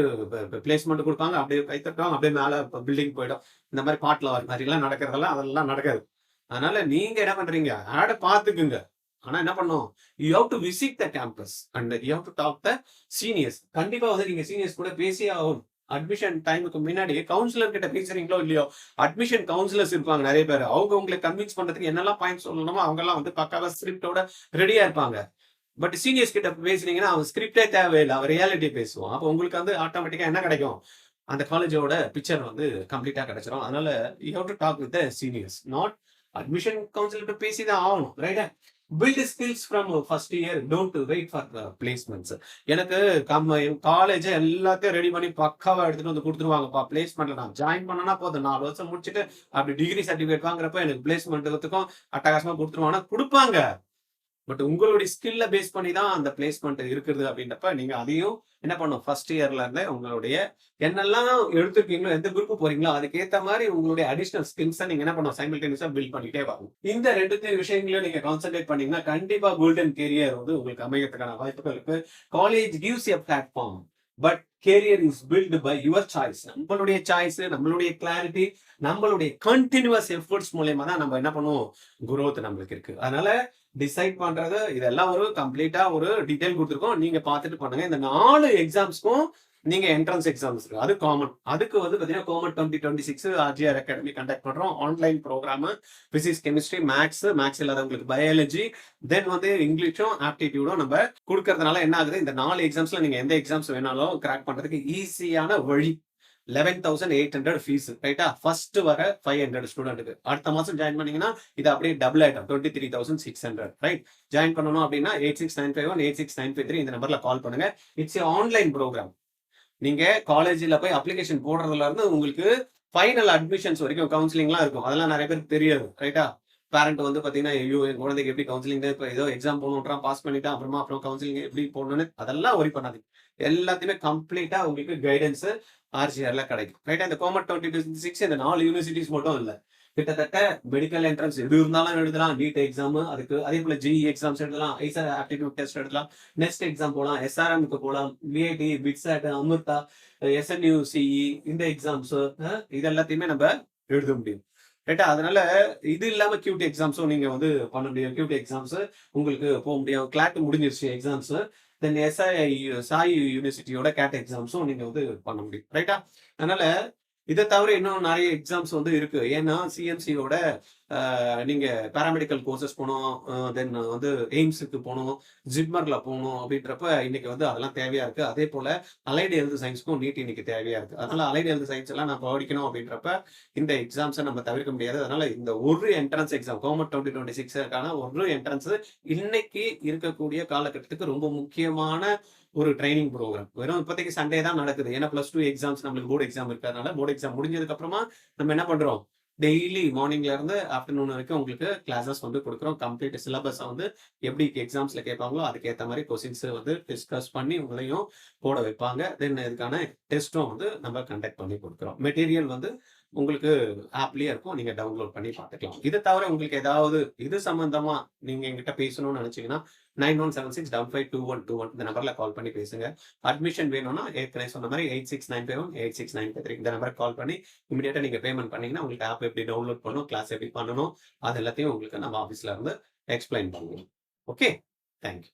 பிளேஸ்மெண்ட் கொடுப்பாங்க, அப்படியே கை தட்டுவாங்க, அப்படியே மேல பில்டிங் போயிடும். இந்த மாதிரி பாட்டுல வர மாதிரி எல்லாம் நடக்கிறதெல்லாம் அதெல்லாம் நடக்காது. அதனால நீங்க என்ன பண்றீங்க, ஆடை பார்த்துக்குங்க. ஆனா என்ன பண்ணும், you have to visit the campus and you have to talk the seniors. கண்டிப்பா வந்து நீங்க சீனியர்ஸ் கூட பேசியே ஆகணும். அட்மிஷன் டைமுக்கு முன்னாடி கவுன்சிலர் கிட்ட பேசுறீங்களோ இல்லையோ, அட்மிஷன் கவுன்சிலர்ஸ் இருப்பாங்க நிறைய பேர். அவங்க உங்களை கன்வின்ஸ் பண்றதுக்கு என்னெல்லாம் பாயிண்ட் சொல்லணுமோ அவங்க எல்லாம் வந்து பக்காவா ஸ்கிரிப்டோட ரெடியா இருப்பாங்க. பட் சீனியர்ஸ் கிட்ட பேசுனீங்கன்னா அவன் ஸ்கிரிப்டே தேவையில்லை, அவன் ரியாலிட்டி பேசுவான். அப்போ உங்களுக்கு வந்து ஆட்டோமேட்டிக்கா என்ன கிடைக்கும், அந்த காலேஜோட பிக்சர் வந்து கம்ப்ளீட்டா கிடைச்சிரும். அதனால you have to talk with the seniors, not admission counsellor பேசிதான் ஆகணும். ரைட்டா? Build skills from first year, don't wait for placements. எனக்கு காலேஜ் எல்லாத்தையும் ரெடி பண்ணி பக்காவா எடுத்துட்டு வந்து கொடுத்துருவாங்கப்பா. பிளேஸ்மெண்ட்ல நான் ஜாயின் பண்ணனா போதும், 4 வருஷம் முடிச்சுட்டு அப்படி டிகிரி சர்டிஃபிகேட் வாங்குறப்ப எனக்கு பிளேஸ்மெண்ட்டுக்கும் அட்டகாசமா கொடுத்துருவாங்கன்னா கொடுப்பாங்க. பட் உங்களுடைய ஸ்கில்ல பேஸ் பண்ணி தான் அந்த பிளேஸ்மெண்ட் இருக்குது அப்படின்றப்ப நீங்க அதையும் என்ன பண்ணும், ஃபர்ஸ்ட் இயர்ல இருந்தே உங்களுடைய என்னெல்லாம் எடுத்துருக்கீங்களோ, எந்த குரூப் போறீங்களோ அதுக்கேற்ற மாதிரி உங்களுடைய அடிஷனல் ஸ்கில்ஸை நீங்க என்ன பண்ணும், சைமல்டேனியஸா பில்ட் பண்ணிட்டே வரும். இந்த 2 விஷயங்களையும் நீங்க கான்சென்ட்ரேட் பண்ணீங்கன்னா கண்டிப்பா கோல்டன் கேரியர் வந்து உங்களுக்கு அமையறதுக்கான வாய்ப்புகள் இருக்கு. College gives a platform, but career is built by your choice. நம்மளுடைய சாய்ஸ், நம்மளுடைய கிளாரிட்டி, நம்மளுடைய கண்டினியூஸ் எஃபர்ட்ஸ் மூலயமா தான் நம்ம என்ன பண்ணுவோம், குரோத் நம்மளுக்கு இருக்கு. அதனால டிசைட் பண்றது இதெல்லாம் ஒரு கம்ப்ளீட்டா ஒரு டீடைல் கொடுத்துருக்கோம், நீங்க பார்த்துட்டு பண்ணுங்க. இந்த 4 எக்ஸாம்ஸ்க்கும் நீங்க என்ட்ரன்ஸ் எக்ஸாம்ஸ் இருக்கு, அது காமன். அதுக்கு வந்து பாத்தீங்கன்னா கோமட் 2026 ஆர்ஜிஆர் அகாடமி கண்டக்ட் பண்றோம். Online program, physics, chemistry, maths இல்லாதவங்களுக்கு பயாலஜி, தென் வந்து இங்கிலீஷும் ஆப்டிடியூடும் நம்ம கொடுக்கறதுனால என்ன ஆகுது, இந்த 4 எக்ஸாம்ஸ்ல நீங்க எந்த எக்ஸாம்ஸ் வேணாலும் கிராக் பண்றதுக்கு ஈஸியான வழி. 11,800 ஃபீஸ், ரைட்டா? ஃபர்ஸ்ட் வர 500 ஸ்டூடெண்ட்டுக்கு. அடுத்த மாசம் ஜாயின் பண்ணீங்கன்னா இது அப்படியே டபுள் ஆயிடும், 23,600. ரைட்? ஜாயின் பண்ணணும் அப்படின்னா 8695186953 இந்த நம்பர்ல கால் பண்ணுங்க. It's online program. நீங்க காலேஜ்ல போய் அப்ளிகேஷன் போடுறதுல இருந்து உங்களுக்கு ஃபைனல் அட்மிஷன்ஸ் வரைக்கும் கவுன்சிலிங்லாம் இருக்கும். அதெல்லாம் நிறைய பேருக்கு தெரியாது, ரைட்டா? பேரண்ட் வந்து பாத்தீங்கன்னா, ஐயோ என் குழந்தைக்கு எப்படி கவுன்சிலிங், இப்போ ஏதோ எக்ஸாம் போகணுன்றான், பாஸ் பண்ணிட்டான், அப்புறம் கவுன்சிலிங் எப்படி போடணும்னு அதெல்லாம் ஒரி பண்ணாதீங்க. எல்லாத்தையுமே கம்ப்ளீட்டா உங்களுக்கு கைடன்ஸ் ஆர்ஜிஆர்ல கிடைக்கும். ரைட்டா? இந்த கோமட் 2026 இந்த 4 யூனிவர்சிட்டிஸ் மட்டும் இல்ல, கிட்டத்தட்ட மெடிக்கல் என்ட்ரன்ஸ் எது இருந்தாலும் எழுதலாம். நீட் எக்ஸாம், அதுக்கு அதே போல ஜிஇ எக்ஸாம்ஸ் எழுதலாம், ஐசர் ஆப்டிடியூட் டெஸ்ட் எழுதலாம், நெக்ஸ்ட் எக்ஸாம் போகலாம், எஸ்ஆர்எம்க்கு போகலாம், VIT, BITSAT, Amrita, SNU CE, இந்த எக்ஸாம்ஸ் இது எல்லாத்தையுமே நம்ம எழுத முடியும். ரைட்டா? அதனால இது இல்லாம கியூட் எக்ஸாம்ஸும் நீங்க வந்து பண்ண முடியும். கியூட் எக்ஸாம்ஸ் உங்களுக்கு போக முடியும். கிளாட் முடிஞ்சிருச்சு எக்ஸாம்ஸ். தென் சாய் யூனிவர்சிட்டியோட கேட் எக்ஸாம்ஸும் நீங்க வந்து பண்ண முடியும். ரைட்டா? அதனால இதை தவிர இன்னும் நிறைய எக்ஸாம்ஸ் வந்து இருக்கு. ஏன்னா சிஎம்சியோட நீங்க பேராமெடிக்கல் கோர்சஸ் போகணும், தென் வந்து எய்ம்ஸுக்கு போகணும், ஜிப்மர்ல போகணும் அப்படின்றப்ப இன்னைக்கு வந்து அதெல்லாம் தேவையா இருக்கு. அதே போல அலைடு ஹெல்த் சயின்ஸ்க்கும் நீட் இன்னைக்கு தேவையா இருக்கு. அதனால அலைடு ஹெல்த் சயின்ஸ் எல்லாம் நான் படிக்கணும் அப்படின்றப்ப இந்த எக்ஸாம்ஸை நம்ம தவிர்க்க முடியாது. அதனால இந்த ஒரு என்ட்ரன்ஸ் எக்ஸாம் கோமட் 2026க்கான ஒரு என்ட்ரன்ஸ் இன்னைக்கு இருக்கக்கூடிய காலகட்டத்துக்கு ரொம்ப முக்கியமான ஒரு ட்ரைனிங் ப்ரோக்ராம். வெறும் இப்போதைக்கு சண்டே தான் நடக்குது. ஏன்னா +2 எக்ஸாம்ஸ், நம்மளுக்கு போர்டு எக்ஸாம் இருக்கிறதுனால போர்டு எக்ஸாம் முடிஞ்சதுக்கு அப்புறமா நம்ம என்ன பண்றோம், டெய்லி மார்னிங்ல இருந்து ஆஃப்டர்நூன் வரைக்கும் உங்களுக்கு கிளாஸஸ் வந்து கொடுக்குறோம். கம்ப்ளீட் சிலபஸை வந்து எப்படி எக்ஸாம்ஸ்ல கேட்பாங்களோ அதுக்கேற்ற மாதிரி கொஸ்டின்ஸ் வந்து டிஸ்கஸ் பண்ணி உங்களையும் போட வைப்பாங்க. தென் இதுக்கான டெஸ்ட்டும் வந்து நம்ம கண்டக்ட் பண்ணி கொடுக்குறோம். மெட்டீரியல் வந்து உங்களுக்கு ஆப்லயே இருக்கும், நீங்க டவுன்லோட் பண்ணி பார்த்துக்கலாம். இதை தவிர உங்களுக்கு ஏதாவது இது சம்பந்தமா நீங்க எங்கிட்ட பேசணும்னு நினைச்சீங்கன்னா 9176552121 இந்த நம்பர்ல கால் பண்ணி பேசுங்க. அட்மிஷன் வேணும்னா ஏற்கனவே சொன்ன மாதிரி 8695186953 இந்த நம்பருக்கு கால் பண்ணி இமீடியட்டா நீங்க பேமெண்ட் பண்ணீங்கன்னா உங்களுக்கு ஆப் எப்படி டவுன்லோட் பண்ணணும், கிளாஸ் எப்படி பண்ணணும், அது எல்லாத்தையும் உங்களுக்கு நம்ம ஆஃபீஸ்ல இருந்து எக்ஸ்பிளைன் பண்ணுவோம். Okay, thank you.